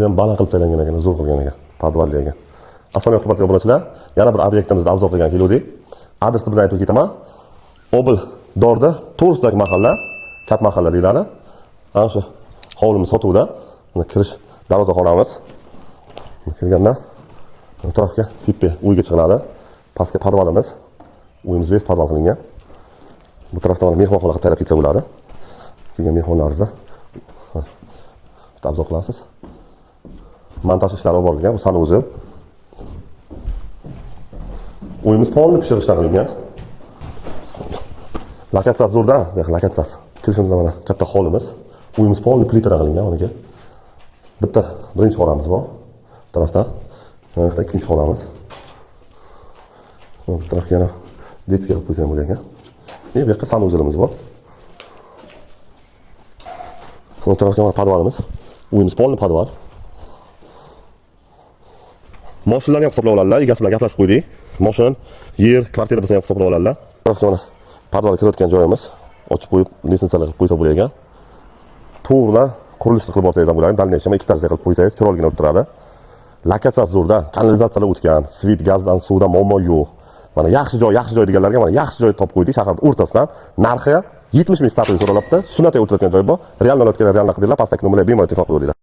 O'zi ham baland qilib taylangan ekan, zo'r qilgan ekan, podvalli ekan. Assalomu alaykum obunachilar. Yana bir obyektimizda obzor qilgan keldik. Adresni bilan aytib ketaman. Obil Dorda, To'g'risidagi mahalla, Kat mahalla deyiladi. Ana shu hovlimiz sotuvda. Buni kirish darvoza xonamiz. Kirganda bu tarafga tippe uyga chiqiladi. Pastga podvalimiz. Uyimiz vest podval qilingan. Bu tarafdan mana mehmonxona qilib tayyorlab ketsa bo'ladi. Kelgan mehmonlaringizni obzor qilasiz. Montaj ishlari olib borilgan, bu sanuzel. Uyimiz polni pishirishdan qilingan. Lokatsiyasi zo'rda, lokatsiyasi. Kirishimizda mana katta hovlimiz. Uyimiz polni plitadan qilingan o'nga. Bitta birinchi xonamiz bor. Bu tarafdan, mana bu ikkinchi xonamiz. Bu tarafga yana detskiy qilib qo'ygan bo'lgan. Bu yoqqa sanuzelimiz bor. Bu tarafga mana podvalimiz. Uyimiz polni podval. Mashinalarni ham hisoblab oladilar, egasi bilan gaplashib qo'ydik. Mashin, yer, kvartira bo'lsa ham hisoblab oladilar. Tarafga mana podvalga kirayotgan joyimiz. Ochib qo'yib, lisensiyalar qilib qo'ysa bo'lar ekan. To'g'ridan qurilishni qilib olsangiz ham bo'ladi. Dalniycha ham ikki etajli qilib qo'ysangiz chiroyli bo'lib turadi. Lokatsiyasi zo'rda, kanalizatsiyalar o'tgan, svit, gazdan, suvdan muammo yo'q. Mana yaxshi joy deganlarga mana yaxshi joy topib qo'ydik shahar o'rtasidan. Narxi 70 ming statut so'ralibdi. Sunnatga o'tiradigan joy bor. Realni olayotgan realni qilinglar, pastdagi nomerlarga bemalol telefon qilaveringlar.